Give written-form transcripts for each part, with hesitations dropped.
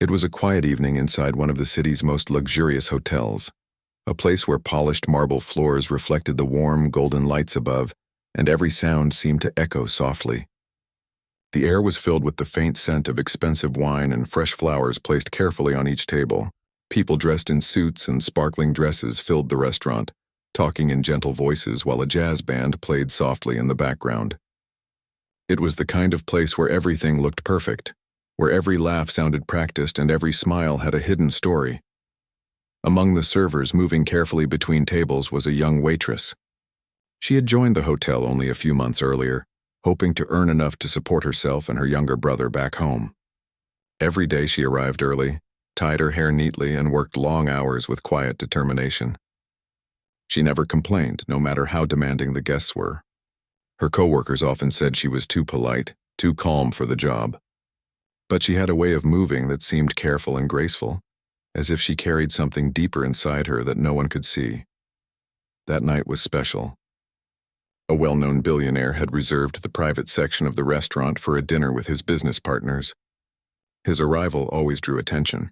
It was a quiet evening inside one of the city's most luxurious hotels, a place where polished marble floors reflected the warm, golden lights above, and every sound seemed to echo softly. The air was filled with the faint scent of expensive wine and fresh flowers placed carefully on each table. People dressed in suits and sparkling dresses filled the restaurant, talking in gentle voices while a jazz band played softly in the background. It was the kind of place where everything looked perfect, where every laugh sounded practiced and every smile had a hidden story. Among the servers moving carefully between tables was a young waitress. She had joined the hotel only a few months earlier, hoping to earn enough to support herself and her younger brother back home. Every day she arrived early, tied her hair neatly, and worked long hours with quiet determination. She never complained, no matter how demanding the guests were. Her coworkers often said she was too polite, too calm for the job. But she had a way of moving that seemed careful and graceful, as if she carried something deeper inside her that no one could see. That night was special. A well-known billionaire had reserved the private section of the restaurant for a dinner with his business partners. His arrival always drew attention.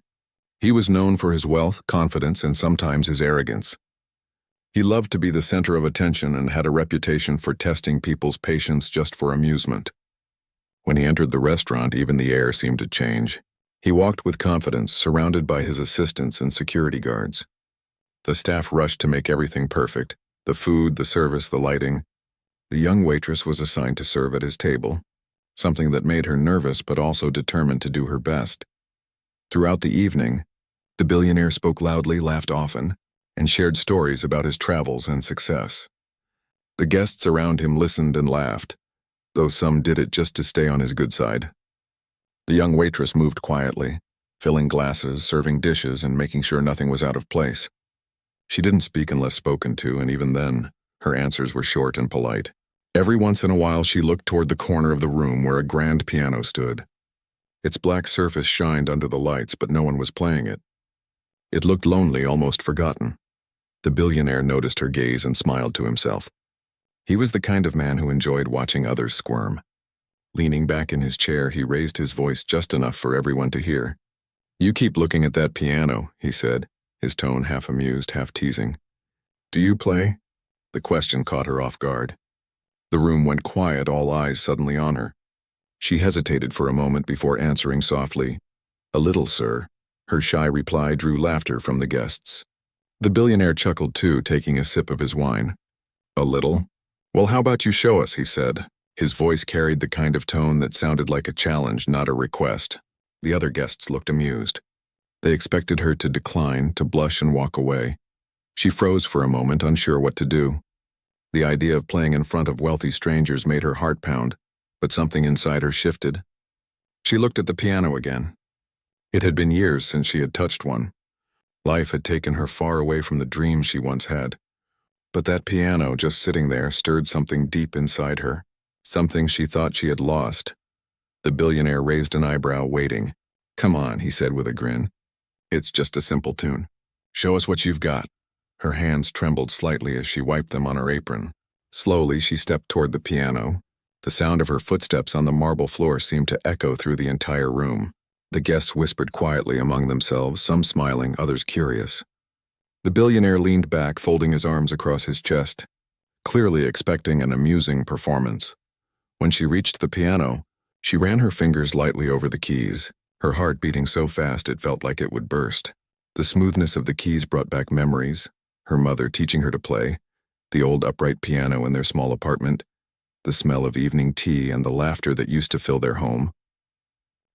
He was known for his wealth, confidence, and sometimes his arrogance. He loved to be the center of attention and had a reputation for testing people's patience just for amusement. When he entered the restaurant, even the air seemed to change. He walked with confidence, surrounded by his assistants and security guards. The staff rushed to make everything perfect: the food, the service, the lighting. The young waitress was assigned to serve at his table, something that made her nervous but also determined to do her best. Throughout the evening, the billionaire spoke loudly, laughed often, and shared stories about his travels and success. The guests around him listened and laughed, though some did it just to stay on his good side. The young waitress moved quietly, filling glasses, serving dishes, and making sure nothing was out of place. She didn't speak unless spoken to, and even then, her answers were short and polite. Every once in a while she looked toward the corner of the room where a grand piano stood. Its black surface shined under the lights, but no one was playing it. It looked lonely, almost forgotten. The billionaire noticed her gaze and smiled to himself. He was the kind of man who enjoyed watching others squirm. Leaning back in his chair, he raised his voice just enough for everyone to hear. "You keep looking at that piano," he said, his tone half amused, half teasing. "Do you play?" The question caught her off guard. The room went quiet, all eyes suddenly on her. She hesitated for a moment before answering softly, "A little, sir." Her shy reply drew laughter from the guests. The billionaire chuckled too, taking a sip of his wine. "A little? Well, how about you show us?" he said. His voice carried the kind of tone that sounded like a challenge, not a request. The other guests looked amused. They expected her to decline, to blush and walk away. She froze for a moment, unsure what to do. The idea of playing in front of wealthy strangers made her heart pound, but something inside her shifted. She looked at the piano again. It had been years since she had touched one. Life had taken her far away from the dreams she once had. But that piano, just sitting there, stirred something deep inside her, something she thought she had lost. The billionaire raised an eyebrow, waiting. "Come on," he said with a grin. "It's just a simple tune. Show us what you've got." Her hands trembled slightly as she wiped them on her apron. Slowly, she stepped toward the piano. The sound of her footsteps on the marble floor seemed to echo through the entire room. The guests whispered quietly among themselves, some smiling, others curious. The billionaire leaned back, folding his arms across his chest, clearly expecting an amusing performance. When she reached the piano, she ran her fingers lightly over the keys, her heart beating so fast it felt like it would burst. The smoothness of the keys brought back memories. Her mother teaching her to play, the old upright piano in their small apartment, the smell of evening tea and the laughter that used to fill their home.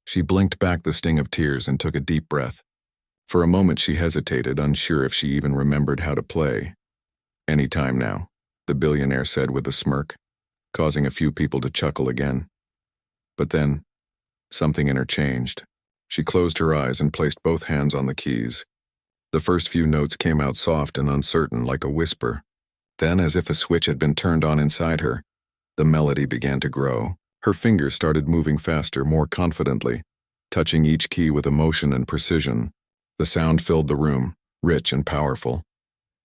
She blinked back the sting of tears and took a deep breath. For a moment she hesitated, unsure if she even remembered how to play. "Any time now," the billionaire said with a smirk, causing a few people to chuckle again. But then, something in her changed. She closed her eyes and placed both hands on the keys. The first few notes came out soft and uncertain, like a whisper. Then, as if a switch had been turned on inside her, the melody began to grow. Her fingers started moving faster, more confidently, touching each key with emotion and precision. The sound filled the room, rich and powerful,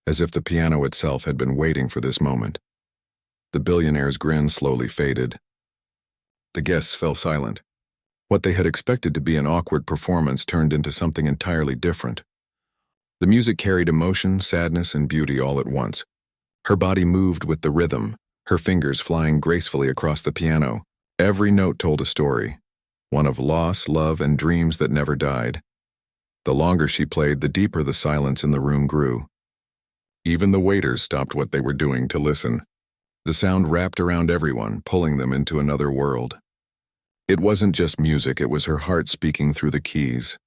as if the piano itself had been waiting for this moment. The billionaire's grin slowly faded. The guests fell silent. What they had expected to be an awkward performance turned into something entirely different. The music carried emotion, sadness, and beauty all at once. Her body moved with the rhythm, her fingers flying gracefully across the piano. Every note told a story, one of loss, love, and dreams that never died. The longer she played, the deeper the silence in the room grew. Even the waiters stopped what they were doing to listen. The sound wrapped around everyone, pulling them into another world. It wasn't just music, it was her heart speaking through the keys.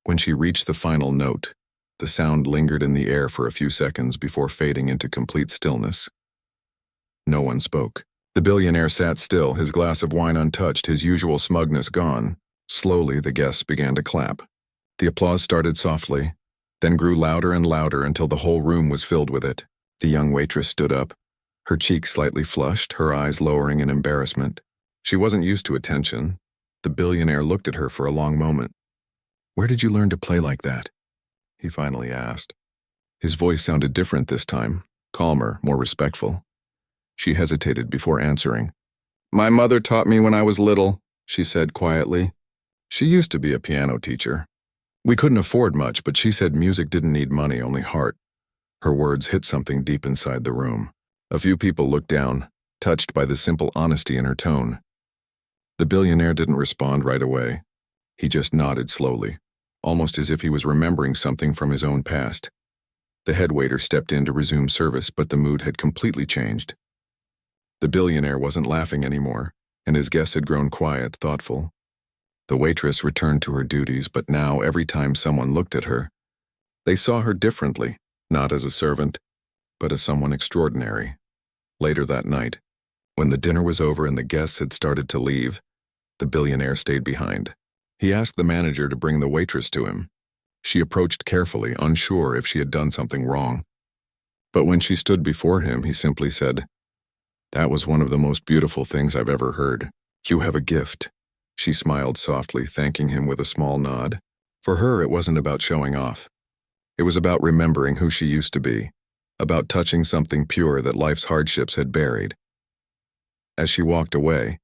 When she reached the final note, the sound lingered in the air for a few seconds before fading into complete stillness. No one spoke. The billionaire sat still, his glass of wine untouched, his usual smugness gone. Slowly, the guests began to clap. The applause started softly, then grew louder and louder until the whole room was filled with it. The young waitress stood up, her cheeks slightly flushed, her eyes lowering in embarrassment. She wasn't used to attention. The billionaire looked at her for a long moment. "Where did you learn to play like that?" he finally asked. His voice sounded different this time, calmer, more respectful. She hesitated before answering. "My mother taught me when I was little," she said quietly. She used to be a piano teacher. We couldn't afford much, but she said music didn't need money, only heart. Her words hit something deep inside the room. A few people looked down, touched by the simple honesty in her tone. The billionaire didn't respond right away. He just nodded slowly, almost as if he was remembering something from his own past. The head waiter stepped in to resume service, but the mood had completely changed. The billionaire wasn't laughing anymore, and his guests had grown quiet, thoughtful. The waitress returned to her duties, but now every time someone looked at her, they saw her differently, not as a servant, but as someone extraordinary. Later that night, when the dinner was over and the guests had started to leave, the billionaire stayed behind. He asked the manager to bring the waitress to him. She approached carefully, unsure if she had done something wrong. But when she stood before him, he simply said, "That was one of the most beautiful things I've ever heard. You have a gift." She smiled softly, thanking him with a small nod. For her, it wasn't about showing off. It was about remembering who she used to be, about touching something pure that life's hardships had buried. As she walked away,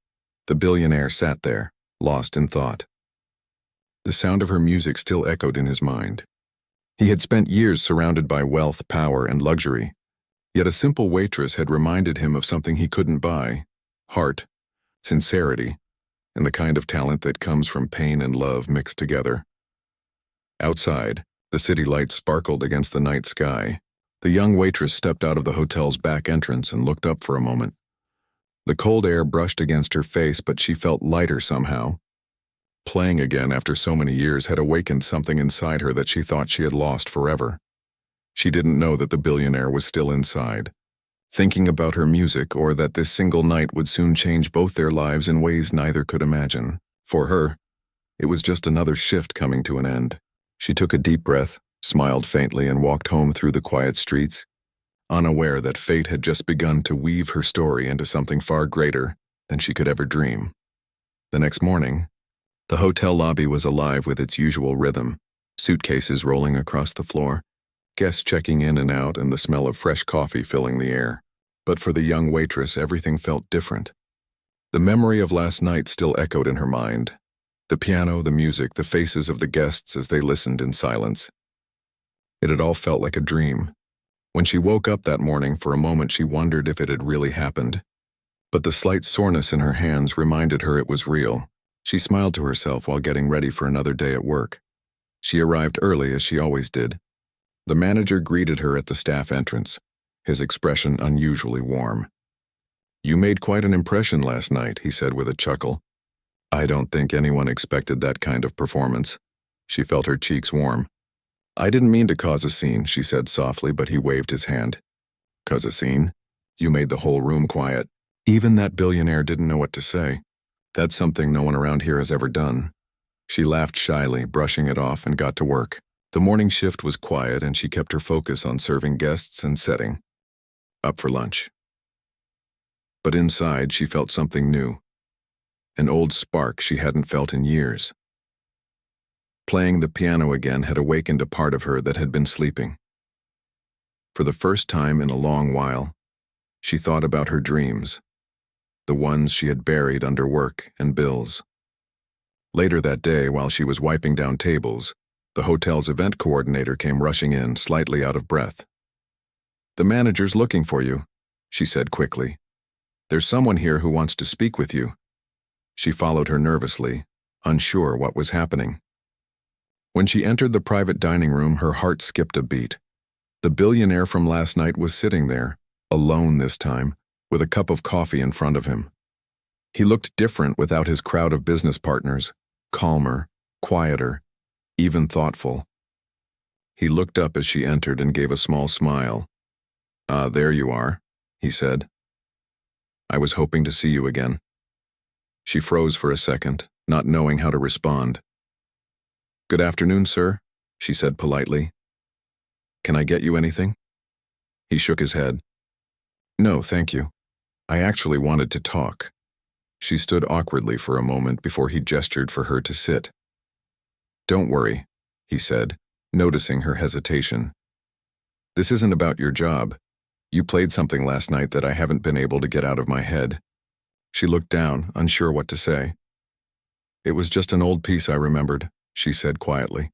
the billionaire sat there, lost in thought. The sound of her music still echoed in his mind. He had spent years surrounded by wealth, power, and luxury, yet a simple waitress had reminded him of something he couldn't buy: heart, sincerity, and the kind of talent that comes from pain and love mixed together. Outside, the city lights sparkled against the night sky. The young waitress stepped out of the hotel's back entrance and looked up for a moment. The cold air brushed against her face, but she felt lighter somehow. Playing again after so many years had awakened something inside her that she thought she had lost forever. She didn't know that the billionaire was still inside, thinking about her music, or that this single night would soon change both their lives in ways neither could imagine. For her, it was just another shift coming to an end. She took a deep breath, smiled faintly, and walked home through the quiet streets, unaware that fate had just begun to weave her story into something far greater than she could ever dream. The next morning, the hotel lobby was alive with its usual rhythm, suitcases rolling across the floor, guests checking in and out, and the smell of fresh coffee filling the air. But for the young waitress, everything felt different. The memory of last night still echoed in her mind. The piano, the music, the faces of the guests as they listened in silence. It had all felt like a dream. When she woke up that morning, for a moment she wondered if it had really happened. But the slight soreness in her hands reminded her it was real. She smiled to herself while getting ready for another day at work. She arrived early, as she always did. The manager greeted her at the staff entrance, his expression unusually warm. "You made quite an impression last night," he said with a chuckle. "I don't think anyone expected that kind of performance." She felt her cheeks warm. "I didn't mean to cause a scene," she said softly, but he waved his hand. "Cause a scene? You made the whole room quiet." Even that billionaire didn't know what to say. "That's something no one around here has ever done." She laughed shyly, brushing it off, and got to work. The morning shift was quiet, and she kept her focus on serving guests and setting up for lunch. But inside, she felt something new. An old spark she hadn't felt in years. Playing the piano again had awakened a part of her that had been sleeping. For the first time in a long while, she thought about her dreams, the ones she had buried under work and bills. Later that day, while she was wiping down tables, the hotel's event coordinator came rushing in, slightly out of breath. "The manager's looking for you," she said quickly. "There's someone here who wants to speak with you." She followed her nervously, unsure what was happening. When she entered the private dining room, her heart skipped a beat. The billionaire from last night was sitting there, alone this time, with a cup of coffee in front of him. He looked different without his crowd of business partners, calmer, quieter, even thoughtful. He looked up as she entered and gave a small smile. "Ah, there you are," he said. "I was hoping to see you again." She froze for a second, not knowing how to respond. "Good afternoon, sir," she said politely. "Can I get you anything?" He shook his head. "No, thank you. I actually wanted to talk." She stood awkwardly for a moment before he gestured for her to sit. "Don't worry," he said, noticing her hesitation. "This isn't about your job. You played something last night that I haven't been able to get out of my head." She looked down, unsure what to say. "It was just an old piece I remembered," she said quietly.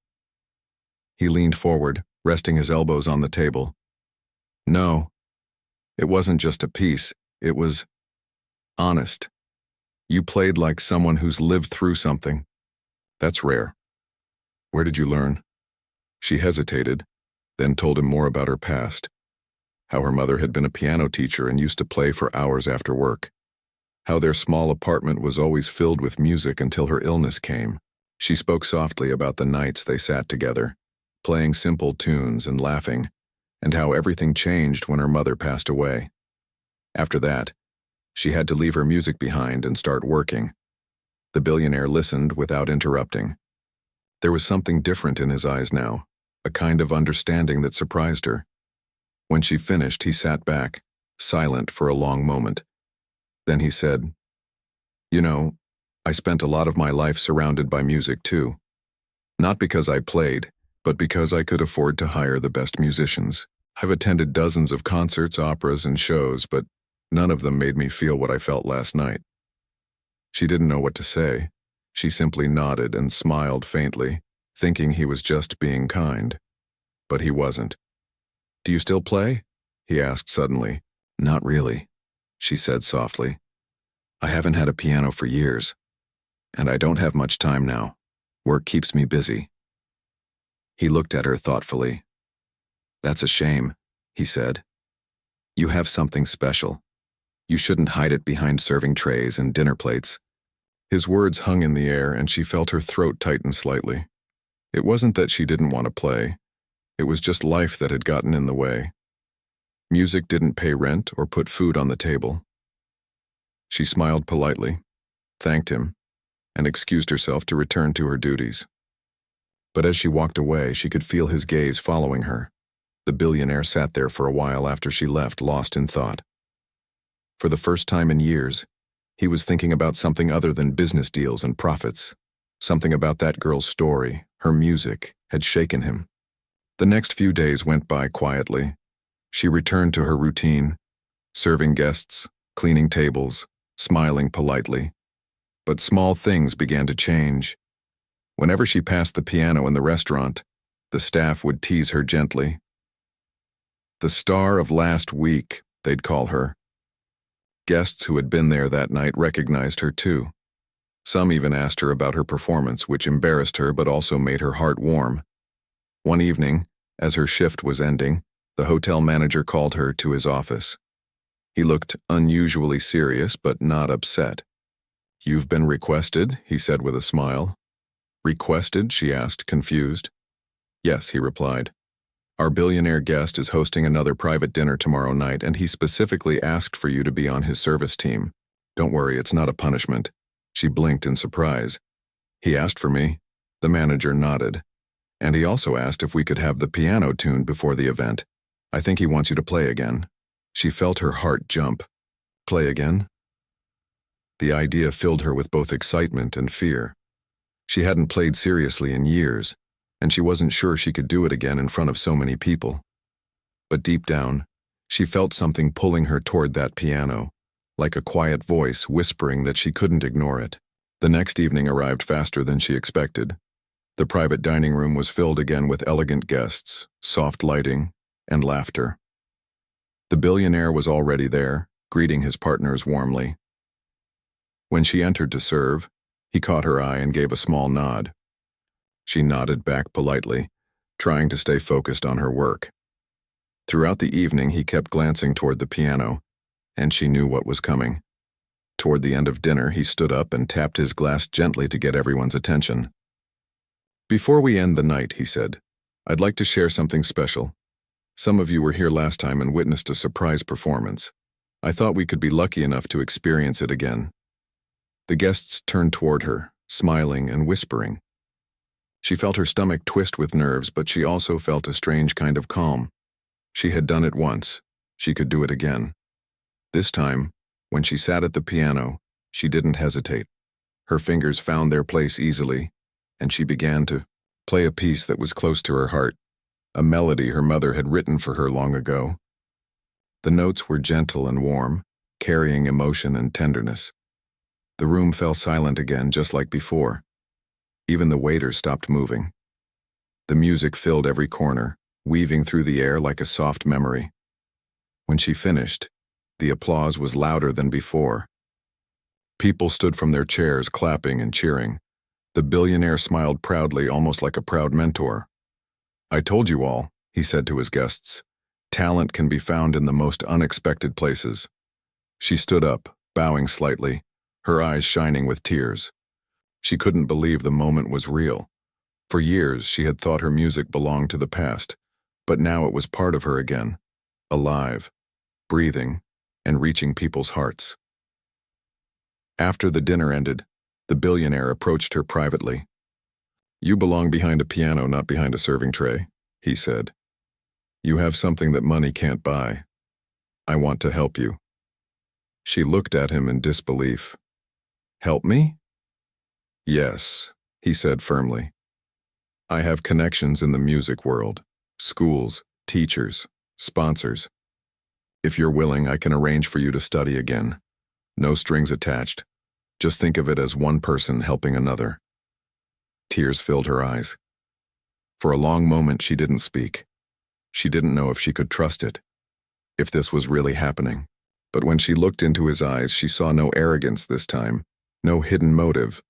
He leaned forward, resting his elbows on the table. "No, it wasn't just a piece. It was honest. You played like someone who's lived through something. That's rare. Where did you learn?" She hesitated, then told him more about her past. How her mother had been a piano teacher and used to play for hours after work. How their small apartment was always filled with music until her illness came. She spoke softly about the nights they sat together, playing simple tunes and laughing, and how everything changed when her mother passed away. After that, she had to leave her music behind and start working. The billionaire listened without interrupting. There was something different in his eyes now, a kind of understanding that surprised her. When she finished, he sat back, silent for a long moment. Then he said, "You know, I spent a lot of my life surrounded by music too. Not because I played, but because I could afford to hire the best musicians. I've attended dozens of concerts, operas, and shows, but none of them made me feel what I felt last night." She didn't know what to say. She simply nodded and smiled faintly, thinking he was just being kind. But he wasn't. "Do you still play?" he asked suddenly. "Not really," she said softly. "I haven't had a piano for years, and I don't have much time now. Work keeps me busy." He looked at her thoughtfully. "That's a shame," he said. "You have something special. You shouldn't hide it behind serving trays and dinner plates." His words hung in the air, and she felt her throat tighten slightly. It wasn't that she didn't want to play. It was just life that had gotten in the way. Music didn't pay rent or put food on the table. She smiled politely, thanked him, and excused herself to return to her duties. But as she walked away, she could feel his gaze following her. The billionaire sat there for a while after she left, lost in thought. For the first time in years, he was thinking about something other than business deals and profits. Something about that girl's story, her music, had shaken him. The next few days went by quietly. She returned to her routine, serving guests, cleaning tables, smiling politely. But small things began to change. Whenever she passed the piano in the restaurant, the staff would tease her gently. "The star of last week," they'd call her. Guests who had been there that night recognized her too. Some even asked her about her performance, which embarrassed her but also made her heart warm. One evening, as her shift was ending, the hotel manager called her to his office. He looked unusually serious but not upset. "You've been requested," he said with a smile. "Requested?" she asked, confused. "Yes," he replied. "Our billionaire guest is hosting another private dinner tomorrow night, and he specifically asked for you to be on his service team. Don't worry, it's not a punishment." She blinked in surprise. "He asked for me." The manager nodded. "And he also asked if we could have the piano tuned before the event. I think he wants you to play again." She felt her heart jump. Play again? The idea filled her with both excitement and fear. She hadn't played seriously in years, and she wasn't sure she could do it again in front of so many people. But deep down, she felt something pulling her toward that piano, like a quiet voice whispering that she couldn't ignore it. The next evening arrived faster than she expected. The private dining room was filled again with elegant guests, soft lighting, and laughter. The billionaire was already there, greeting his partners warmly. When she entered to serve, he caught her eye and gave a small nod. She nodded back politely, trying to stay focused on her work. Throughout the evening, he kept glancing toward the piano, and she knew what was coming. Toward the end of dinner, he stood up and tapped his glass gently to get everyone's attention. "Before we end the night," he said, "I'd like to share something special. Some of you were here last time and witnessed a surprise performance. I thought we could be lucky enough to experience it again." The guests turned toward her, smiling and whispering. She felt her stomach twist with nerves, but she also felt a strange kind of calm. She had done it once. She could do it again. This time, when she sat at the piano, she didn't hesitate. Her fingers found their place easily, and she began to play a piece that was close to her heart, a melody her mother had written for her long ago. The notes were gentle and warm, carrying emotion and tenderness. The room fell silent again, just like before. Even the waiters stopped moving. The music filled every corner, weaving through the air like a soft memory. When she finished, the applause was louder than before. People stood from their chairs, clapping and cheering. The billionaire smiled proudly, almost like a proud mentor. "I told you all," he said to his guests. "Talent can be found in the most unexpected places." She stood up, bowing slightly, her eyes shining with tears. She couldn't believe the moment was real. For years, she had thought her music belonged to the past, but now it was part of her again, alive, breathing, and reaching people's hearts. After the dinner ended, the billionaire approached her privately. "You belong behind a piano, not behind a serving tray," he said. "You have something that money can't buy. I want to help you." She looked at him in disbelief. "Help me?" "Yes," he said firmly. "I have connections in the music world, schools, teachers, sponsors. If you're willing, I can arrange for you to study again. No strings attached. Just think of it as one person helping another." Tears filled her eyes. For a long moment, she didn't speak. She didn't know if she could trust it, if this was really happening. But when she looked into his eyes, she saw no arrogance this time, no hidden motive,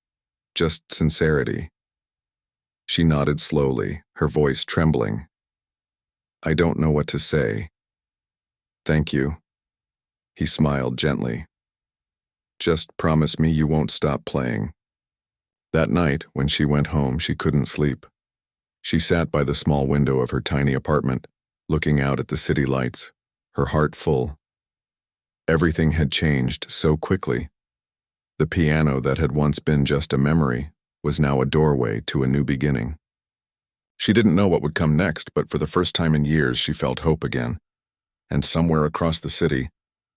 just sincerity. She nodded slowly, her voice trembling. "I don't know what to say." "Thank you." He smiled gently. "Just promise me you won't stop playing." That night, when she went home, she couldn't sleep. She sat by the small window of her tiny apartment, looking out at the city lights, her heart full. Everything had changed so quickly. The piano that had once been just a memory was now a doorway to a new beginning. She didn't know what would come next, but for the first time in years she felt hope again. And somewhere across the city,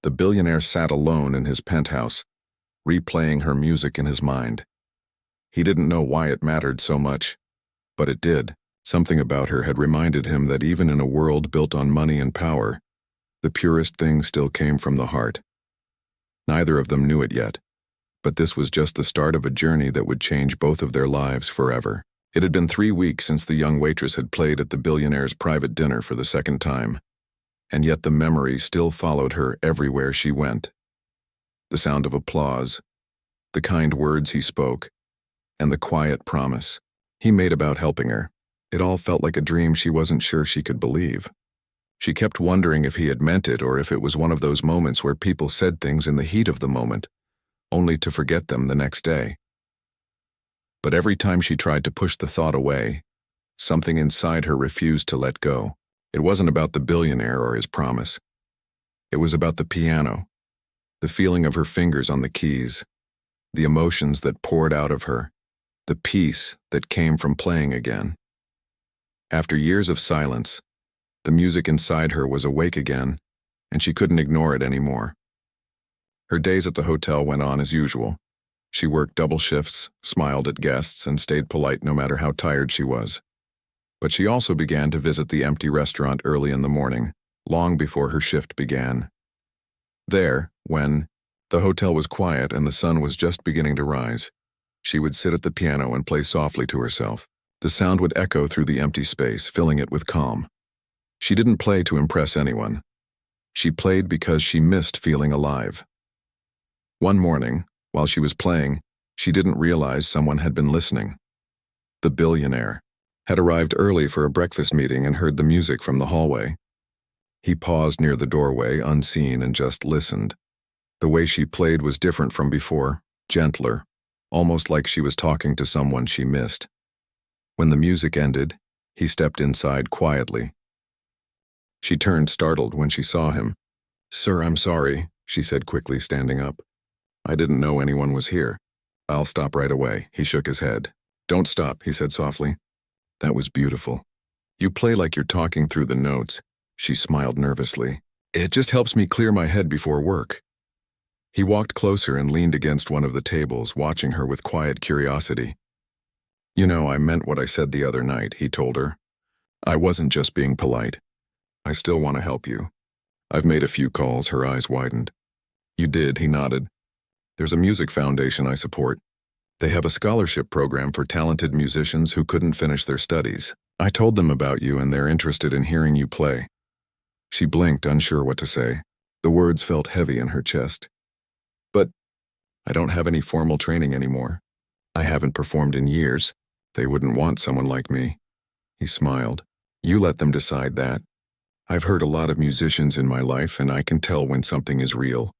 the billionaire sat alone in his penthouse, replaying her music in his mind. He didn't know why it mattered so much, but it did. Something about her had reminded him that even in a world built on money and power, the purest thing still came from the heart. Neither of them knew it yet, but this was just the start of a journey that would change both of their lives forever. It had been 3 weeks since the young waitress had played at the billionaire's private dinner for the second time, and yet the memory still followed her everywhere she went. The sound of applause, the kind words he spoke, and the quiet promise he made about helping her. It all felt like a dream she wasn't sure she could believe. She kept wondering if he had meant it or if it was one of those moments where people said things in the heat of the moment, only to forget them the next day. But every time she tried to push the thought away, something inside her refused to let go. It wasn't about the billionaire or his promise. It was about the piano, the feeling of her fingers on the keys, the emotions that poured out of her, the peace that came from playing again. After years of silence, the music inside her was awake again, and she couldn't ignore it anymore. Her days at the hotel went on as usual. She worked double shifts, smiled at guests, and stayed polite no matter how tired she was. But she also began to visit the empty restaurant early in the morning, long before her shift began. There, when the hotel was quiet and the sun was just beginning to rise, She would sit at the piano and play softly to herself. The sound would echo through the empty space, filling it with calm. She didn't play to impress anyone. She played because she missed feeling alive. One morning, while she was playing, she didn't realize someone had been listening. The billionaire had arrived early for a breakfast meeting and heard the music from the hallway. He paused near the doorway, unseen, and just listened. The way she played was different from before, gentler, almost like she was talking to someone she missed. When the music ended, he stepped inside quietly. She turned startled when she saw him. "Sir, I'm sorry," she said quickly, standing up. "I didn't know anyone was here." "I'll stop right away," he shook his head. "Don't stop," he said softly. "That was beautiful. You play like you're talking through the notes." She smiled nervously. "It just helps me clear my head before work." He walked closer and leaned against one of the tables, watching her with quiet curiosity. "You know, I meant what I said the other night," he told her. "I wasn't just being polite. I still want to help you. I've made a few calls." Her eyes widened. "You did," he nodded. "There's a music foundation I support. They have a scholarship program for talented musicians who couldn't finish their studies. I told them about you and they're interested in hearing you play." She blinked, unsure what to say. The words felt heavy in her chest. "But I don't have any formal training anymore. I haven't performed in years. They wouldn't want someone like me." He smiled. "You let them decide that. I've heard a lot of musicians in my life and I can tell when something is real.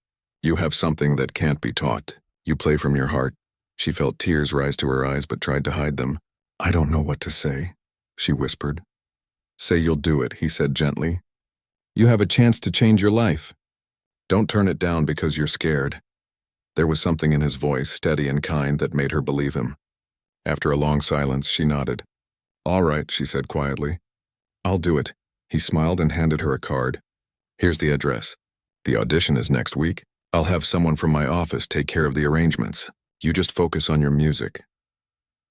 You have something that can't be taught. You play from your heart." She felt tears rise to her eyes but tried to hide them. "I don't know what to say," she whispered. "Say you'll do it," he said gently. "You have a chance to change your life. Don't turn it down because you're scared." There was something in his voice, steady and kind, that made her believe him. After a long silence, she nodded. "All right," she said quietly. "I'll do it." He smiled and handed her a card. "Here's the address. The audition is next week. I'll have someone from my office take care of the arrangements. You just focus on your music."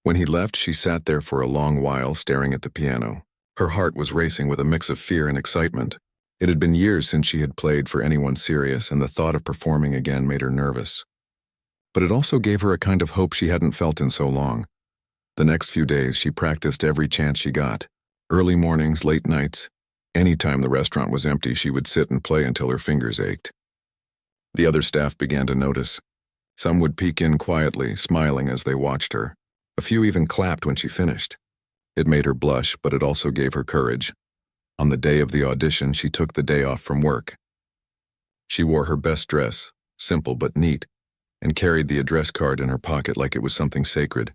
When he left, she sat there for a long while, staring at the piano. Her heart was racing with a mix of fear and excitement. It had been years since she had played for anyone serious, and the thought of performing again made her nervous. But it also gave her a kind of hope she hadn't felt in so long. The next few days, she practiced every chance she got. Early mornings, late nights. Any time the restaurant was empty, she would sit and play until her fingers ached. The other staff began to notice. Some would peek in quietly, smiling as they watched her. A few even clapped when she finished. It made her blush, but it also gave her courage. On the day of the audition, she took the day off from work. She wore her best dress, simple but neat, and carried the address card in her pocket like it was something sacred.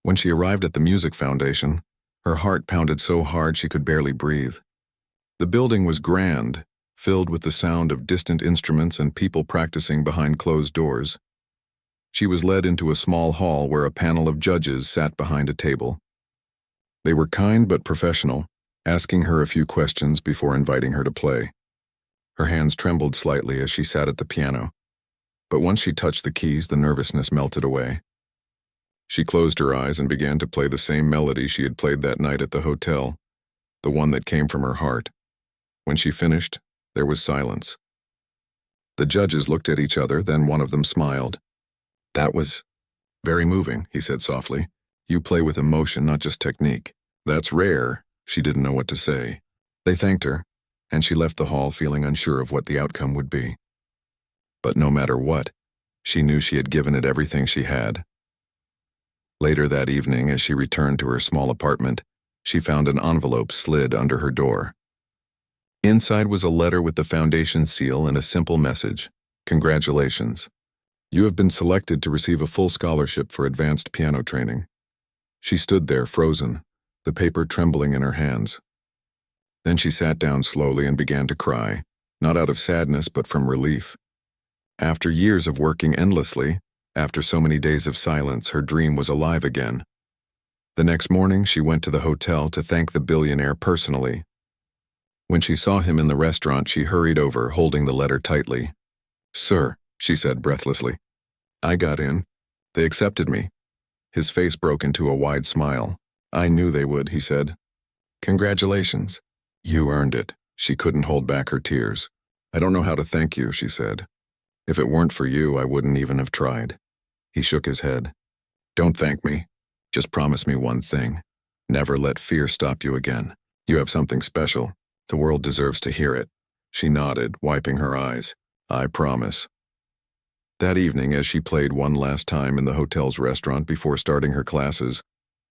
When she arrived at the music foundation, her heart pounded so hard she could barely breathe. The building was grand, filled with the sound of distant instruments and people practicing behind closed doors. She was led into a small hall where a panel of judges sat behind a table. They were kind but professional, asking her a few questions before inviting her to play. Her hands trembled slightly as she sat at the piano, but once she touched the keys, the nervousness melted away. She closed her eyes and began to play the same melody she had played that night at the hotel, the one that came from her heart. When she finished, there was silence. The judges looked at each other, then one of them smiled. "That was very moving," he said softly. "You play with emotion, not just technique." "That's rare." She didn't know what to say. They thanked her, and she left the hall feeling unsure of what the outcome would be. But no matter what, she knew she had given it everything she had. Later that evening, as she returned to her small apartment, she found an envelope slid under her door. Inside was a letter with the foundation seal and a simple message: "Congratulations. You have been selected to receive a full scholarship for advanced piano training." She stood there, frozen, the paper trembling in her hands. Then she sat down slowly and began to cry, not out of sadness but from relief. After years of working endlessly, after so many days of silence, her dream was alive again. The next morning, she went to the hotel to thank the billionaire personally. When she saw him in the restaurant, she hurried over, holding the letter tightly. "Sir," she said breathlessly, "I got in. They accepted me." His face broke into a wide smile. "I knew they would," he said. "Congratulations. You earned it." She couldn't hold back her tears. "I don't know how to thank you," she said. "If it weren't for you, I wouldn't even have tried." He shook his head. Don't thank me. Just promise me one thing. Never let fear stop you again. You have something special. The world deserves to hear it. She nodded, wiping her eyes. I promise. That evening, as she played one last time in the hotel's restaurant before starting her classes,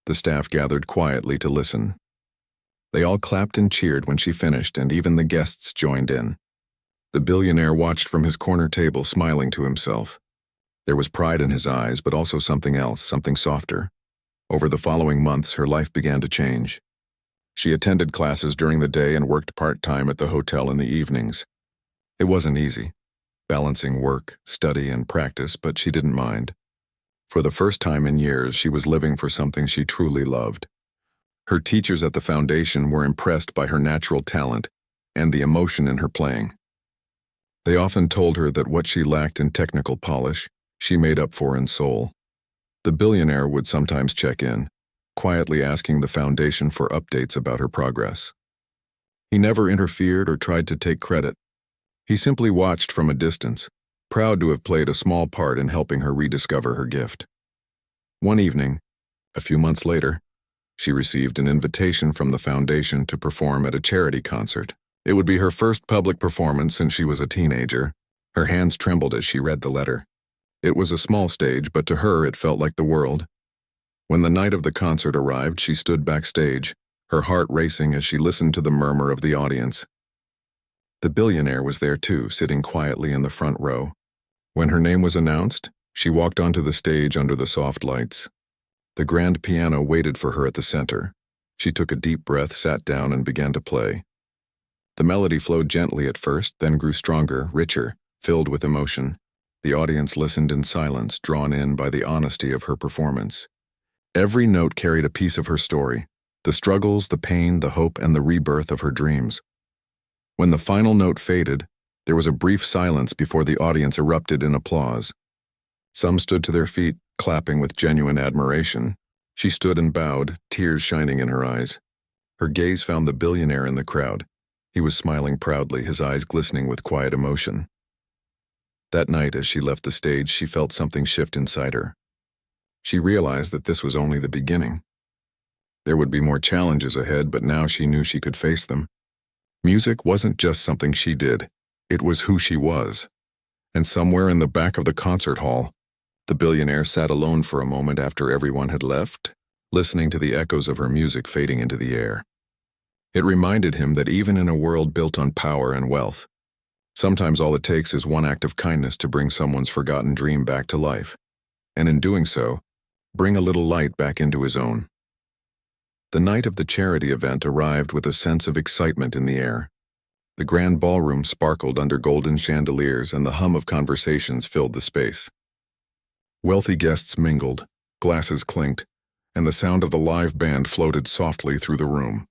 the staff gathered quietly to listen. They all clapped and cheered when she finished, and even the guests joined in. The billionaire watched from his corner table, smiling to himself. There was pride in his eyes, but also something else, something softer. Over the following months, her life began to change. She attended classes during the day and worked part-time at the hotel in the evenings. It wasn't easy, balancing work, study, and practice, but she didn't mind. For the first time in years, she was living for something she truly loved. Her teachers at the foundation were impressed by her natural talent and the emotion in her playing. They often told her that what she lacked in technical polish, she made up for in soul. The billionaire would sometimes check in, quietly asking the foundation for updates about her progress. He never interfered or tried to take credit. He simply watched from a distance, proud to have played a small part in helping her rediscover her gift. One evening, a few months later, she received an invitation from the foundation to perform at a charity concert. It would be her first public performance since she was a teenager. Her hands trembled as she read the letter. It was a small stage, but to her it felt like the world. When the night of the concert arrived, she stood backstage, her heart racing as she listened to the murmur of the audience. The billionaire was there too, sitting quietly in the front row. When her name was announced, she walked onto the stage under the soft lights. The grand piano waited for her at the center. She took a deep breath, sat down, and began to play. The melody flowed gently at first, then grew stronger, richer, filled with emotion. The audience listened in silence, drawn in by the honesty of her performance. Every note carried a piece of her story, the struggles, the pain, the hope, and the rebirth of her dreams. When the final note faded, there was a brief silence before the audience erupted in applause. Some stood to their feet, clapping with genuine admiration. She stood and bowed, tears shining in her eyes. Her gaze found the billionaire in the crowd. He was smiling proudly, his eyes glistening with quiet emotion. That night, as she left the stage, she felt something shift inside her. She realized that this was only the beginning. There would be more challenges ahead, but now she knew she could face them. Music wasn't just something she did. It was who she was. And somewhere in the back of the concert hall, the billionaire sat alone for a moment after everyone had left, listening to the echoes of her music fading into the air. It reminded him that even in a world built on power and wealth, sometimes all it takes is one act of kindness to bring someone's forgotten dream back to life, and in doing so, bring a little light back into his own. The night of the charity event arrived with a sense of excitement in the air. The grand ballroom sparkled under golden chandeliers, and the hum of conversations filled the space. Wealthy guests mingled, glasses clinked, and the sound of the live band floated softly through the room.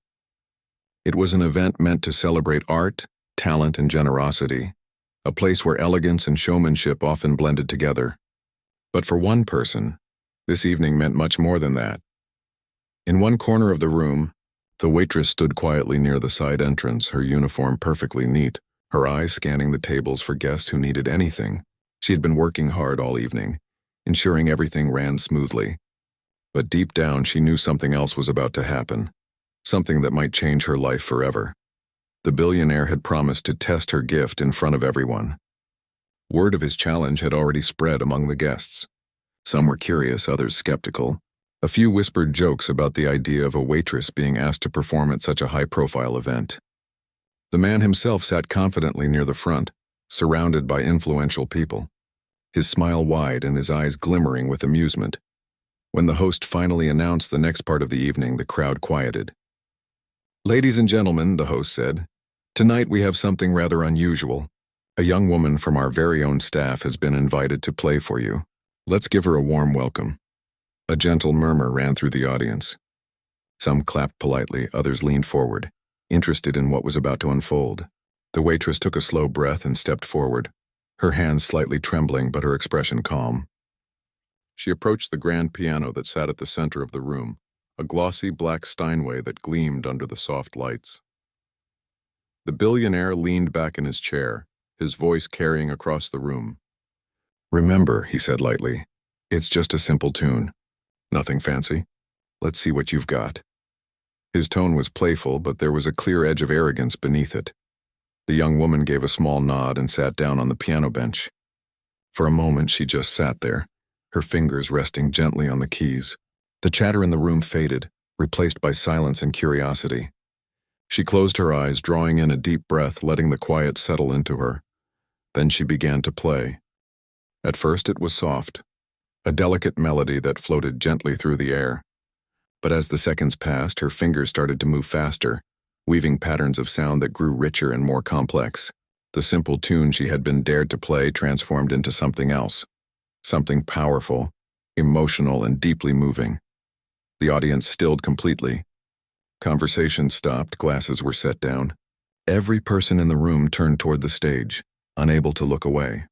It was an event meant to celebrate art, talent, and generosity, a place where elegance and showmanship often blended together. But for one person, this evening meant much more than that. In one corner of the room, the waitress stood quietly near the side entrance, her uniform perfectly neat, her eyes scanning the tables for guests who needed anything. She had been working hard all evening, ensuring everything ran smoothly. But deep down, she knew something else was about to happen, something that might change her life forever. The billionaire had promised to test her gift in front of everyone. Word of his challenge had already spread among the guests. Some were curious, others skeptical. A few whispered jokes about the idea of a waitress being asked to perform at such a high-profile event. The man himself sat confidently near the front, surrounded by influential people, his smile wide and his eyes glimmering with amusement. When the host finally announced the next part of the evening, the crowd quieted. "Ladies and gentlemen," the host said, "tonight we have something rather unusual. A young woman from our very own staff has been invited to play for you. Let's give her a warm welcome." A gentle murmur ran through the audience. Some clapped politely, others leaned forward, interested in what was about to unfold. The waitress took a slow breath and stepped forward, her hands slightly trembling but her expression calm. She approached the grand piano that sat at the center of the room, a glossy black Steinway that gleamed under the soft lights. The billionaire leaned back in his chair, his voice carrying across the room. "Remember," he said lightly, "it's just a simple tune. Nothing fancy. Let's see what you've got." His tone was playful, but there was a clear edge of arrogance beneath it. The young woman gave a small nod and sat down on the piano bench. For a moment, she just sat there, her fingers resting gently on the keys. The chatter in the room faded, replaced by silence and curiosity. She closed her eyes, drawing in a deep breath, letting the quiet settle into her. Then she began to play. At first it was soft, a delicate melody that floated gently through the air. But as the seconds passed, her fingers started to move faster, weaving patterns of sound that grew richer and more complex. The simple tune she had been dared to play transformed into something else, something powerful, emotional, and deeply moving. The audience stilled completely. Conversation stopped, glasses were set down. Every person in the room turned toward the stage, unable to look away.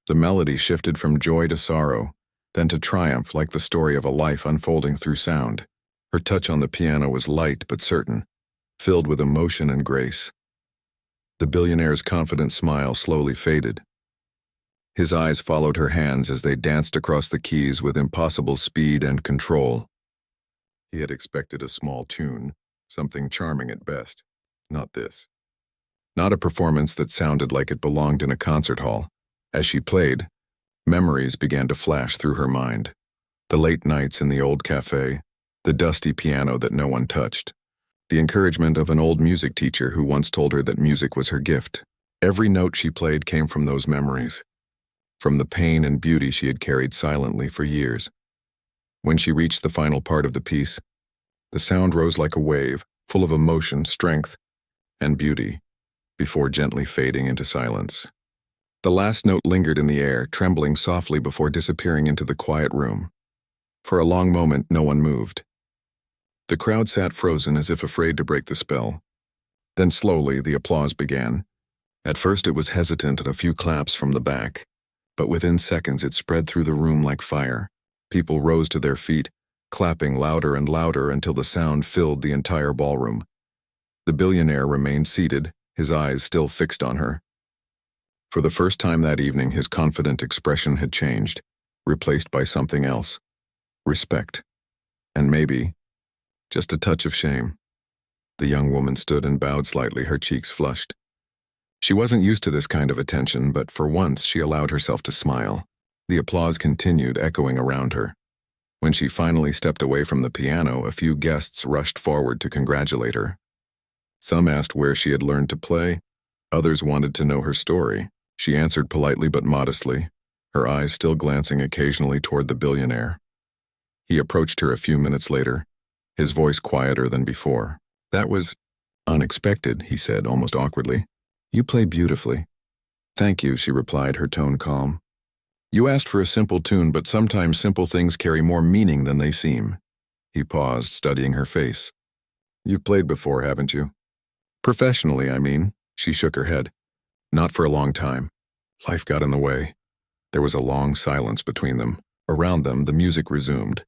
The melody shifted from joy to sorrow, then to triumph, like the story of a life unfolding through sound. Her touch on the piano was light but certain, filled with emotion and grace. The billionaire's confident smile slowly faded. His eyes followed her hands as they danced across the keys with impossible speed and control. He had expected a small tune, something charming at best. Not this. Not a performance that sounded like it belonged in a concert hall. As she played, memories began to flash through her mind. The late nights in the old cafe, the dusty piano that no one touched, the encouragement of an old music teacher who once told her that music was her gift. Every note she played came from those memories, from the pain and beauty she had carried silently for years. When she reached the final part of the piece, the sound rose like a wave, full of emotion, strength, and beauty, before gently fading into silence. The last note lingered in the air, trembling softly before disappearing into the quiet room. For a long moment, no one moved. The crowd sat frozen as if afraid to break the spell. Then slowly, the applause began. At first it was hesitant and a few claps from the back, but within seconds it spread through the room like fire. People rose to their feet, clapping louder and louder until the sound filled the entire ballroom. The billionaire remained seated, his eyes still fixed on her. For the first time that evening, his confident expression had changed, replaced by something else. Respect. And maybe just a touch of shame. The young woman stood and bowed slightly, her cheeks flushed. She wasn't used to this kind of attention, but for once she allowed herself to smile. The applause continued, echoing around her. When she finally stepped away from the piano, a few guests rushed forward to congratulate her. Some asked where she had learned to play. Others wanted to know her story. She answered politely but modestly, her eyes still glancing occasionally toward the billionaire. He approached her a few minutes later, his voice quieter than before. "That was unexpected," he said, almost awkwardly. "You play beautifully." "Thank you," she replied, her tone calm. "You asked for a simple tune, but sometimes simple things carry more meaning than they seem." He paused, studying her face. "You've played before, haven't you?" "Professionally, I mean." She shook her head. "Not for a long time. Life got in the way." There was a long silence between them. Around them, the music resumed,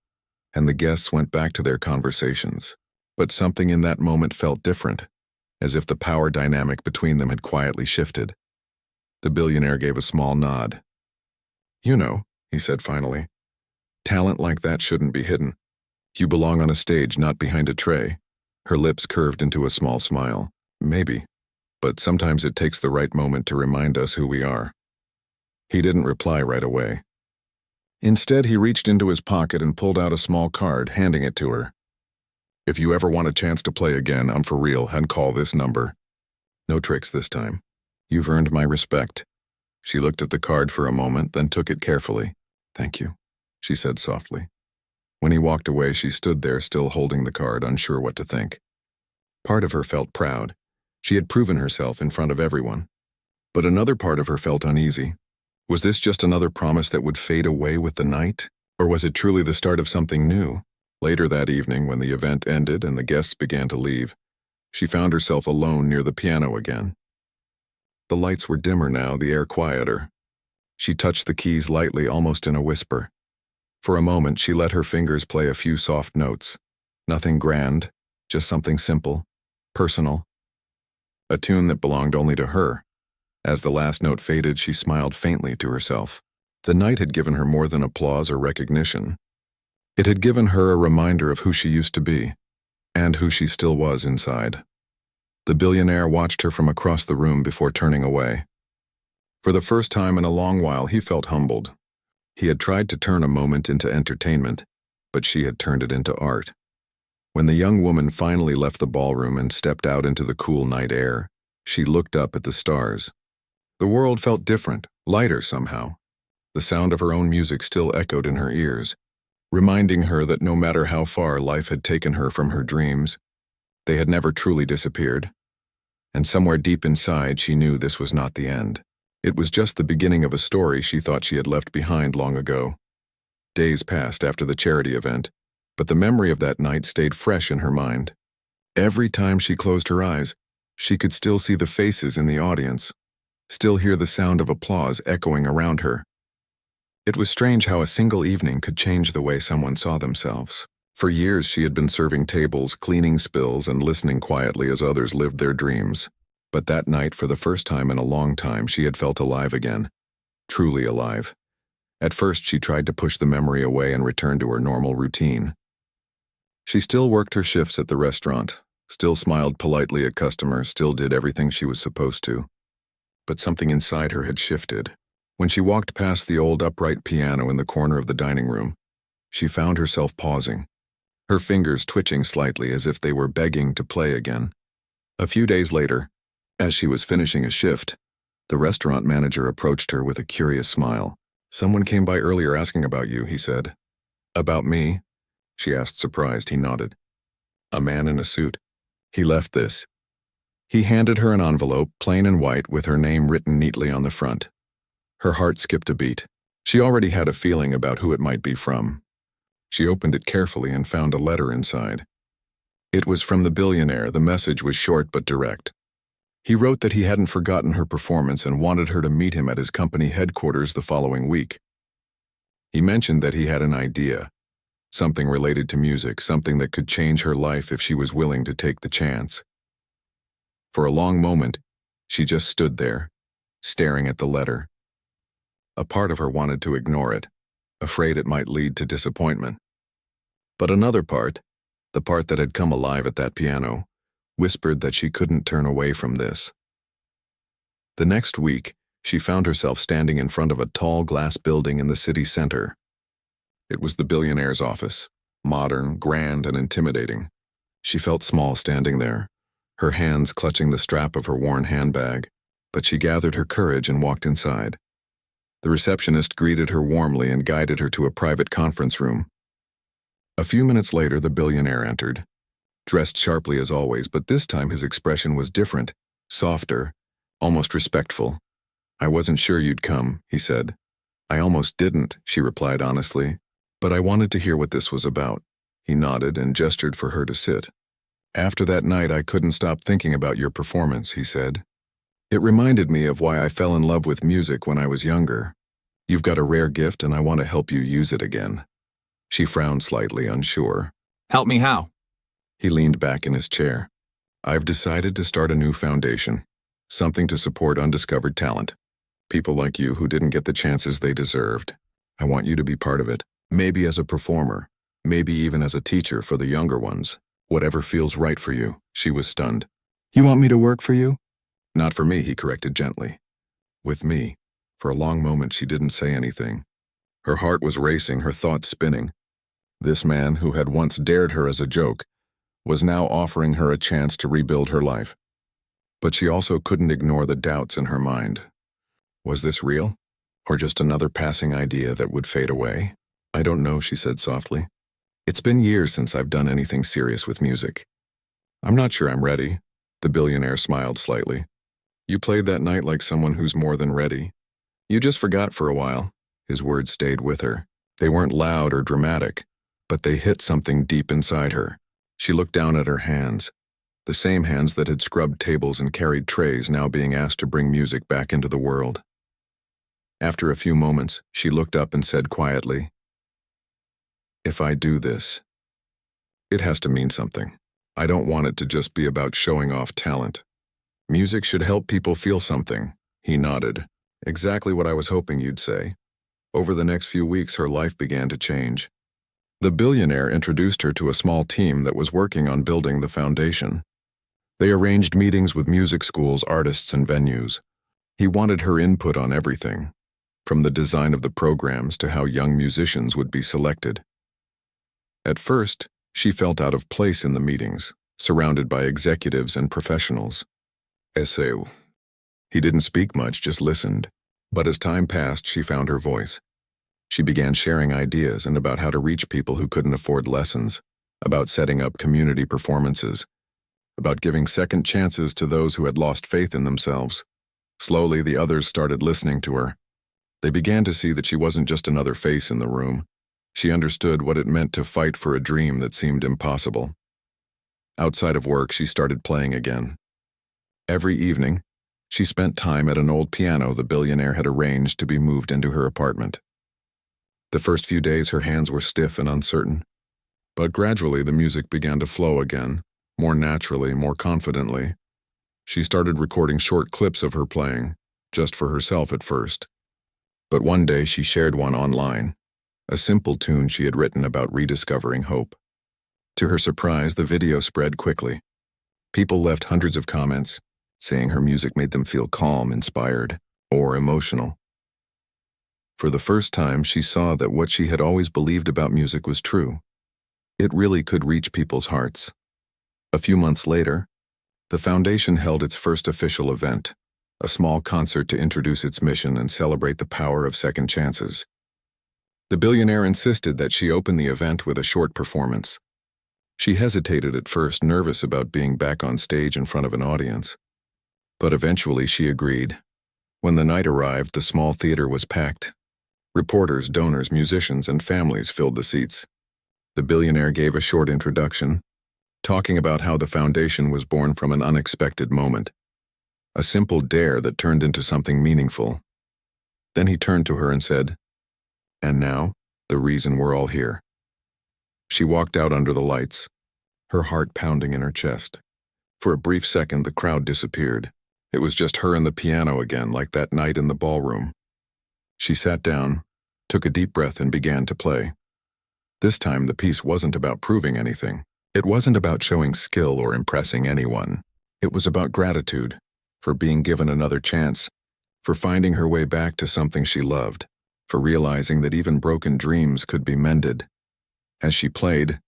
and the guests went back to their conversations. But something in that moment felt different, as if the power dynamic between them had quietly shifted. The billionaire gave a small nod. "You know," he said finally, "talent like that shouldn't be hidden. You belong on a stage, not behind a tray." Her lips curved into a small smile. "Maybe. But sometimes it takes the right moment to remind us who we are." He didn't reply right away. Instead, he reached into his pocket and pulled out a small card, handing it to her. "If you ever want a chance to play again, I'm for real, and call this number. No tricks this time. You've earned my respect." She looked at the card for a moment, then took it carefully. "Thank you," she said softly. When he walked away, she stood there, still holding the card, unsure what to think. Part of her felt proud. She had proven herself in front of everyone. But another part of her felt uneasy. Was this just another promise that would fade away with the night? Or was it truly the start of something new? Later that evening, when the event ended and the guests began to leave, she found herself alone near the piano again. The lights were dimmer now, the air quieter. She touched the keys lightly, almost in a whisper. For a moment, she let her fingers play a few soft notes. Nothing grand, just something simple, personal. A tune that belonged only to her. As the last note faded, she smiled faintly to herself. The night had given her more than applause or recognition. It had given her a reminder of who she used to be, and who she still was inside. The billionaire watched her from across the room before turning away. For the first time in a long while, he felt humbled. He had tried to turn a moment into entertainment, but she had turned it into art. When the young woman finally left the ballroom and stepped out into the cool night air, she looked up at the stars. The world felt different, lighter somehow. The sound of her own music still echoed in her ears, reminding her that no matter how far life had taken her from her dreams, they had never truly disappeared. And somewhere deep inside, she knew this was not the end. It was just the beginning of a story she thought she had left behind long ago. Days passed after the charity event, but the memory of that night stayed fresh in her mind. Every time she closed her eyes, she could still see the faces in the audience, still hear the sound of applause echoing around her. It was strange how a single evening could change the way someone saw themselves. For years she had been serving tables, cleaning spills, and listening quietly as others lived their dreams. But that night, for the first time in a long time, she had felt alive again. Truly alive. At first, she tried to push the memory away and return to her normal routine. She still worked her shifts at the restaurant, still smiled politely at customers, still did everything she was supposed to. But something inside her had shifted. When she walked past the old upright piano in the corner of the dining room, she found herself pausing, her fingers twitching slightly as if they were begging to play again. A few days later, as she was finishing a shift, the restaurant manager approached her with a curious smile. "Someone came by earlier asking about you," he said. "About me?" she asked, surprised. He nodded. "A man in a suit. He left this." He handed her an envelope, plain and white, with her name written neatly on the front. Her heart skipped a beat. She already had a feeling about who it might be from. She opened it carefully and found a letter inside. It was from the billionaire. The message was short but direct. He wrote that he hadn't forgotten her performance and wanted her to meet him at his company headquarters the following week. He mentioned that he had an idea, something related to music, something that could change her life if she was willing to take the chance. For a long moment, she just stood there, staring at the letter. A part of her wanted to ignore it, afraid it might lead to disappointment. But another part, the part that had come alive at that piano, whispered that she couldn't turn away from this. The next week, she found herself standing in front of a tall glass building in the city center. It was the billionaire's office, modern, grand, and intimidating. She felt small standing there, her hands clutching the strap of her worn handbag, but she gathered her courage and walked inside. The receptionist greeted her warmly and guided her to a private conference room. A few minutes later, the billionaire entered, dressed sharply as always, but this time his expression was different, softer, almost respectful. "I wasn't sure you'd come," he said. "I almost didn't," she replied honestly, "but I wanted to hear what this was about." He nodded and gestured for her to sit. "After that night, I couldn't stop thinking about your performance," he said. "It reminded me of why I fell in love with music when I was younger. You've got a rare gift and I want to help you use it again." She frowned slightly, unsure. "Help me how?" He leaned back in his chair. "I've decided to start a new foundation, something to support undiscovered talent. People like you who didn't get the chances they deserved. I want you to be part of it, maybe as a performer, maybe even as a teacher for the younger ones. Whatever feels right for you." She was stunned. "You want me to work for you?" "Not for me," he corrected gently. "With me." For a long moment she didn't say anything. Her heart was racing, her thoughts spinning. This man, who had once dared her as a joke, was now offering her a chance to rebuild her life. But she also couldn't ignore the doubts in her mind. Was this real? Or just another passing idea that would fade away? "I don't know," she said softly. "It's been years since I've done anything serious with music. I'm not sure I'm ready." The billionaire smiled slightly. "You played that night like someone who's more than ready. You just forgot for a while." His words stayed with her. They weren't loud or dramatic, but they hit something deep inside her. She looked down at her hands, the same hands that had scrubbed tables and carried trays, now being asked to bring music back into the world. After a few moments, she looked up and said quietly, "If I do this, it has to mean something. I don't want it to just be about showing off talent. Music should help people feel something." He nodded. "Exactly what I was hoping you'd say." Over the next few weeks, her life began to change. The billionaire introduced her to a small team that was working on building the foundation. They arranged meetings with music schools, artists, and venues. He wanted her input on everything, from the design of the programs to how young musicians would be selected. At first, she felt out of place in the meetings, surrounded by executives and professionals. Esseu. He didn't speak much, just listened. But as time passed, she found her voice. She began sharing ideas and about how to reach people who couldn't afford lessons, about setting up community performances, about giving second chances to those who had lost faith in themselves. Slowly, the others started listening to her. They began to see that she wasn't just another face in the room. She understood what it meant to fight for a dream that seemed impossible. Outside of work, she started playing again. Every evening, she spent time at an old piano the billionaire had arranged to be moved into her apartment. The first few days, her hands were stiff and uncertain. But gradually, the music began to flow again, more naturally, more confidently. She started recording short clips of her playing, just for herself at first. But one day she shared one online, a simple tune she had written about rediscovering hope. To her surprise, the video spread quickly. People left hundreds of comments, saying her music made them feel calm, inspired, or emotional. For the first time, she saw that what she had always believed about music was true. It really could reach people's hearts. A few months later, the foundation held its first official event, a small concert to introduce its mission and celebrate the power of second chances. The billionaire insisted that she open the event with a short performance. She hesitated at first, nervous about being back on stage in front of an audience. But eventually she agreed. When the night arrived, the small theater was packed. Reporters, donors, musicians, and families filled the seats. The billionaire gave a short introduction, talking about how the foundation was born from an unexpected moment, a simple dare that turned into something meaningful. Then he turned to her and said, "And now, the reason we're all here." She walked out under the lights, her heart pounding in her chest. For a brief second, the crowd disappeared. It was just her and the piano again, like that night in the ballroom. She sat down, took a deep breath, and began to play. This time, the piece wasn't about proving anything. It wasn't about showing skill or impressing anyone. It was about gratitude, for being given another chance, for finding her way back to something she loved, for realizing that even broken dreams could be mended. As she played,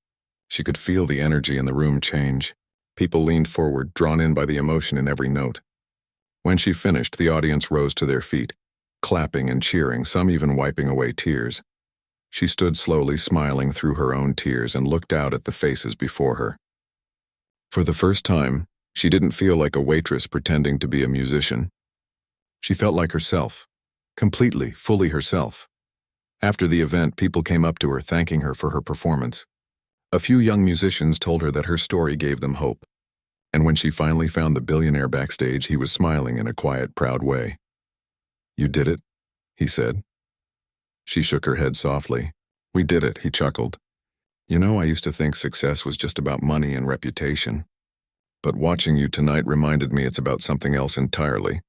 she could feel the energy in the room change. People leaned forward, drawn in by the emotion in every note. When she finished, the audience rose to their feet, clapping and cheering, some even wiping away tears. She stood slowly, smiling through her own tears, and looked out at the faces before her. For the first time, she didn't feel like a waitress pretending to be a musician. She felt like herself, completely, fully herself. After the event, people came up to her, thanking her for her performance. A few young musicians told her that her story gave them hope. And when she finally found the billionaire backstage, he was smiling in a quiet, proud way. "You did it," he said. She shook her head softly. "We did it," he chuckled. "You know, I used to think success was just about money and reputation. But watching you tonight reminded me it's about something else entirely,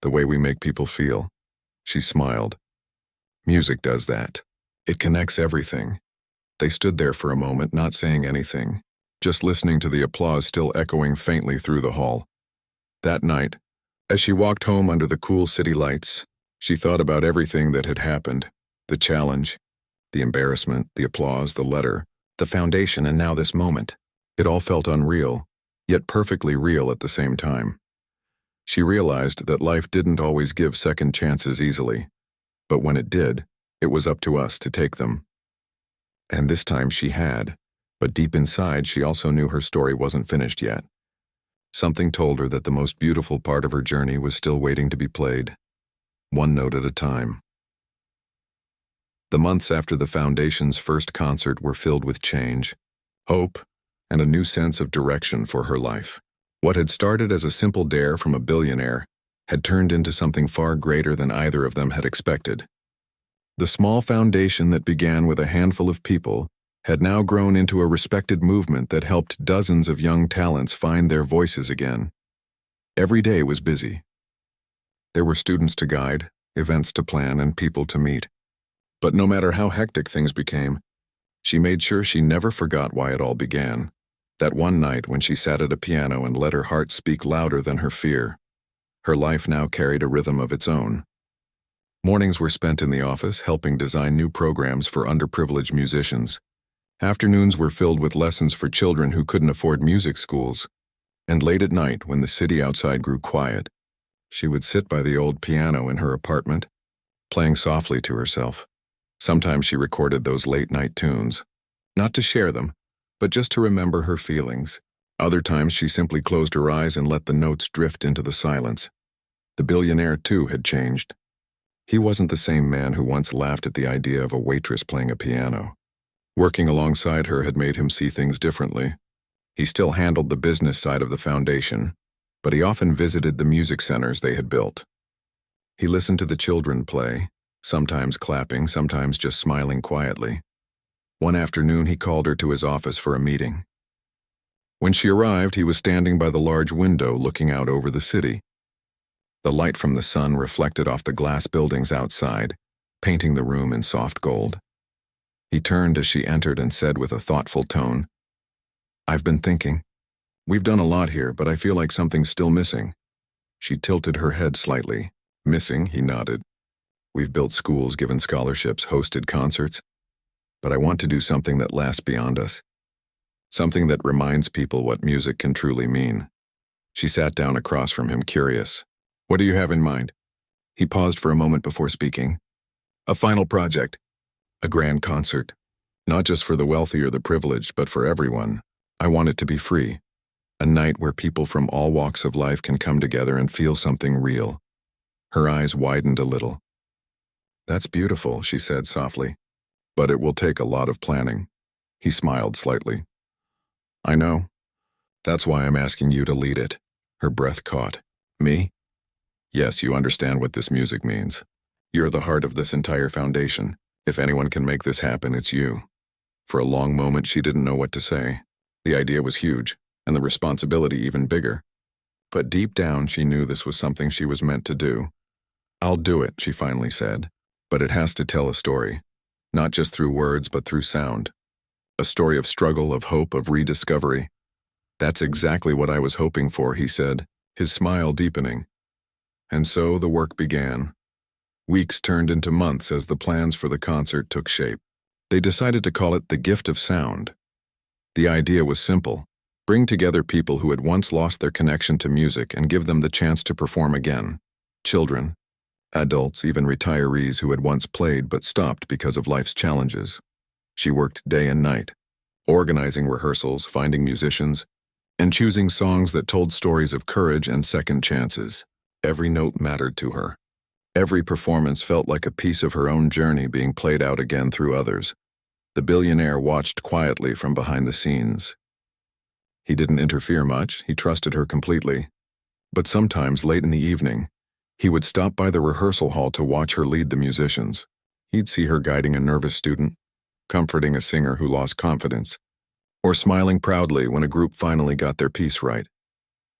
the way we make people feel." She smiled. "Music does that. It connects everything." They stood there for a moment, not saying anything, just listening to the applause still echoing faintly through the hall. That night, as she walked home under the cool city lights, she thought about everything that had happened, the challenge, the embarrassment, the applause, the letter, the foundation, and now this moment. It all felt unreal, yet perfectly real at the same time. She realized that life didn't always give second chances easily, but when it did, it was up to us to take them. And this time she had, but deep inside she also knew her story wasn't finished yet. Something told her that the most beautiful part of her journey was still waiting to be played, one note at a time. The months after the foundation's first concert were filled with change, hope, and a new sense of direction for her life. What had started as a simple dare from a billionaire had turned into something far greater than either of them had expected. The small foundation that began with a handful of people had now grown into a respected movement that helped dozens of young talents find their voices again. Every day was busy. There were students to guide, events to plan, and people to meet. But no matter how hectic things became, She made sure she never forgot why it all began. That one night when she sat at a piano and let her heart speak louder than her fear. Her life now carried a rhythm of its own. Mornings were spent in the office helping design new programs for underprivileged musicians. Afternoons were filled with lessons for children who couldn't afford music schools. And late at night, when the city outside grew quiet, she would sit by the old piano in her apartment, playing softly to herself. Sometimes she recorded those late-night tunes, not to share them, but just to remember her feelings. Other times she simply closed her eyes and let the notes drift into the silence. The billionaire, too, had changed. He wasn't the same man who once laughed at the idea of a waitress playing a piano. Working alongside her had made him see things differently. He still handled the business side of the foundation, but he often visited the music centers they had built. He listened to the children play, sometimes clapping, sometimes just smiling quietly. One afternoon he called her to his office for a meeting. When she arrived, he was standing by the large window looking out over the city. The light from the sun reflected off the glass buildings outside, painting the room in soft gold. He turned as she entered and said with a thoughtful tone, "I've been thinking. We've done a lot here, but I feel like something's still missing." She tilted her head slightly. "Missing?" he nodded. "We've built schools, given scholarships, hosted concerts. But I want to do something that lasts beyond us. Something that reminds people what music can truly mean." She sat down across from him, curious. "What do you have in mind?" He paused for a moment before speaking. "A final project. A grand concert. Not just for the wealthy or the privileged, but for everyone. I want it to be free. A night where people from all walks of life can come together and feel something real." Her eyes widened a little. "That's beautiful," she said softly. "But it will take a lot of planning." He smiled slightly. "I know. That's why I'm asking you to lead it." Her breath caught. "Me?" "Yes, you understand what this music means. You're the heart of this entire foundation. If anyone can make this happen, it's you." For a long moment, she didn't know what to say. The idea was huge, and the responsibility even bigger. But deep down, she knew this was something she was meant to do. "I'll do it," she finally said. "But it has to tell a story. Not just through words, but through sound. A story of struggle, of hope, of rediscovery." "That's exactly what I was hoping for," he said, his smile deepening. And so the work began. Weeks turned into months as the plans for the concert took shape. They decided to call it The Gift of Sound. The idea was simple: bring together people who had once lost their connection to music and give them the chance to perform again. Children, adults, even retirees who had once played but stopped because of life's challenges. She worked day and night, organizing rehearsals, finding musicians, and choosing songs that told stories of courage and second chances. Every note mattered to her. Every performance felt like a piece of her own journey being played out again through others. The billionaire watched quietly from behind the scenes. He didn't interfere much, he trusted her completely. But sometimes, late in the evening, he would stop by the rehearsal hall to watch her lead the musicians. He'd see her guiding a nervous student, comforting a singer who lost confidence, or smiling proudly when a group finally got their piece right.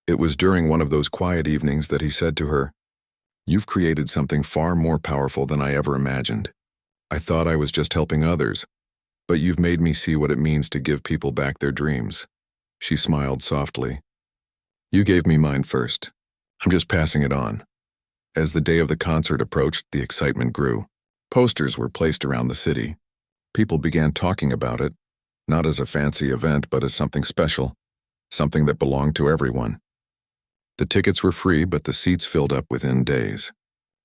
It was during one of those quiet evenings that he said to her, "You've created something far more powerful than I ever imagined. I thought I was just helping others, but you've made me see what it means to give people back their dreams." She smiled softly. "You gave me mine first. I'm just passing it on." As the day of the concert approached, the excitement grew. Posters were placed around the city. People began talking about it, not as a fancy event, but as something special, something that belonged to everyone. The tickets were free, but the seats filled up within days.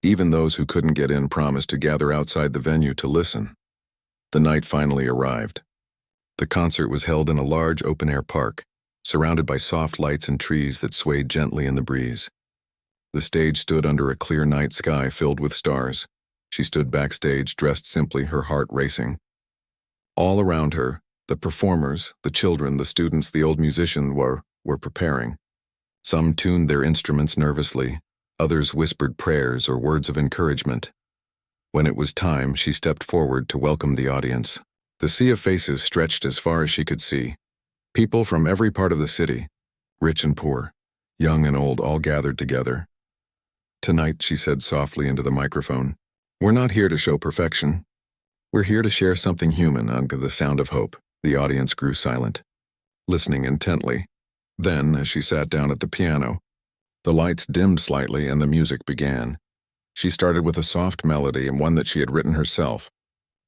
Even those who couldn't get in promised to gather outside the venue to listen. The night finally arrived. The concert was held in a large open-air park, surrounded by soft lights and trees that swayed gently in the breeze. The stage stood under a clear night sky filled with stars. She stood backstage, dressed simply, her heart racing. All around her, the performers, the children, the students, the old musicians were preparing. Some tuned their instruments nervously, others whispered prayers or words of encouragement. When it was time, she stepped forward to welcome the audience. The sea of faces stretched as far as she could see. People from every part of the city, rich and poor, young and old, all gathered together. "Tonight," she said softly into the microphone, "we're not here to show perfection. We're here to share something human under the sound of hope. The audience grew silent, listening intently. Then, as she sat down at the piano, the lights dimmed slightly and the music began. She started with a soft melody and one that she had written herself,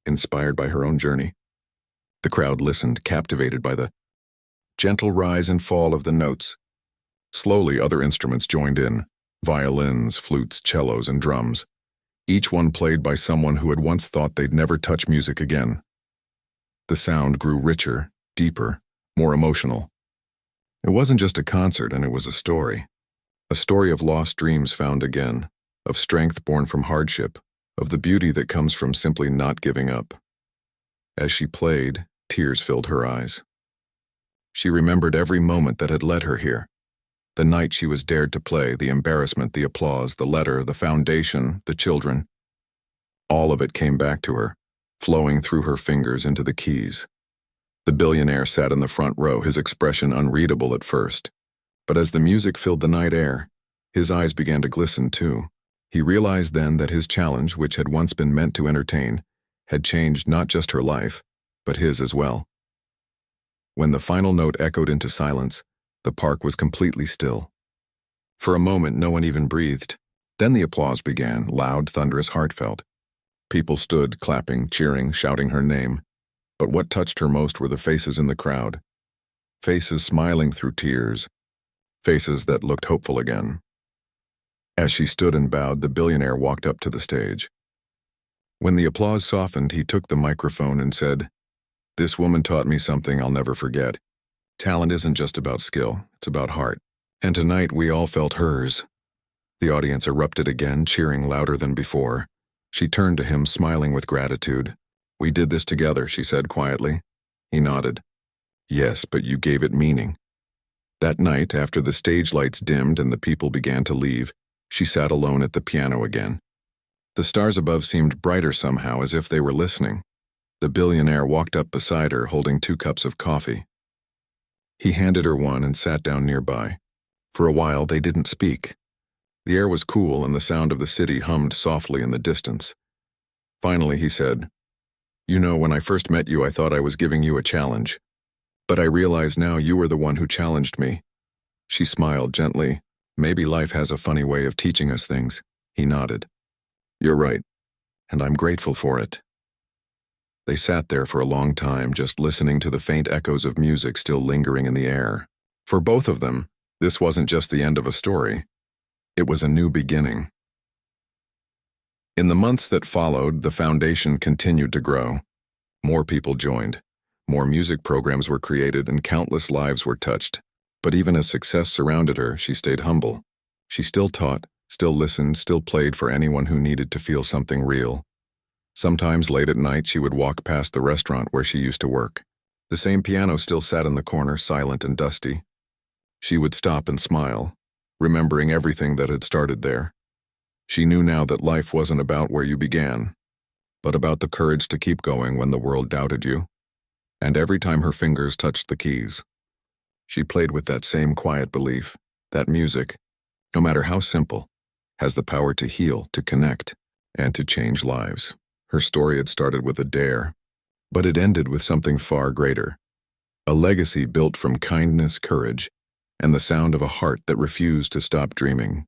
inspired by her own journey. The crowd listened, captivated by the gentle rise and fall of the notes. Slowly, other instruments joined in, violins, flutes, cellos, and drums, each one played by someone who had once thought they'd never touch music again. The sound grew richer, deeper, more emotional. It wasn't just a concert, and it was a story of lost dreams found again, of strength born from hardship, of the beauty that comes from simply not giving up. As she played, tears filled her eyes. She remembered every moment that had led her here. The night she was dared to play, the embarrassment, the applause, the letter, the foundation, the children. All of it came back to her, flowing through her fingers into the keys. The billionaire sat in the front row, his expression unreadable at first. But as the music filled the night air, his eyes began to glisten too. He realized then that his challenge, which had once been meant to entertain, had changed not just her life, but his as well. When the final note echoed into silence, the park was completely still. For a moment, no one even breathed. Then the applause began, loud, thunderous, heartfelt. People stood, clapping, cheering, shouting her name. But what touched her most were the faces in the crowd. Faces smiling through tears. Faces that looked hopeful again. As she stood and bowed, the billionaire walked up to the stage. When the applause softened, he took the microphone and said, "This woman taught me something I'll never forget. Talent isn't just about skill, it's about heart. And tonight we all felt hers." The audience erupted again, cheering louder than before. She turned to him, smiling with gratitude. "We did this together," she said quietly. He nodded. "Yes, but you gave it meaning." That night, after the stage lights dimmed and the people began to leave, she sat alone at the piano again. The stars above seemed brighter somehow, as if they were listening. The billionaire walked up beside her, holding 2 cups of coffee. He handed her one and sat down nearby. For a while, they didn't speak. The air was cool and the sound of the city hummed softly in the distance. Finally, he said, "You know, when I first met you, I thought I was giving you a challenge. But I realize now you were the one who challenged me." She smiled gently. "Maybe life has a funny way of teaching us things." He nodded. "You're right, and I'm grateful for it." They sat there for a long time, just listening to the faint echoes of music still lingering in the air. For both of them, this wasn't just the end of a story. It was a new beginning. In the months that followed, the foundation continued to grow. More people joined. More music programs were created and countless lives were touched. But even as success surrounded her, she stayed humble. She still taught, still listened, still played for anyone who needed to feel something real. Sometimes late at night, she would walk past the restaurant where she used to work. The same piano still sat in the corner, silent and dusty. She would stop and smile, remembering everything that had started there. She knew now that life wasn't about where you began, but about the courage to keep going when the world doubted you. And every time her fingers touched the keys, she played with that same quiet belief that music, no matter how simple, has the power to heal, to connect, and to change lives. Her story had started with a dare, but it ended with something far greater. A legacy built from kindness, courage, and the sound of a heart that refused to stop dreaming.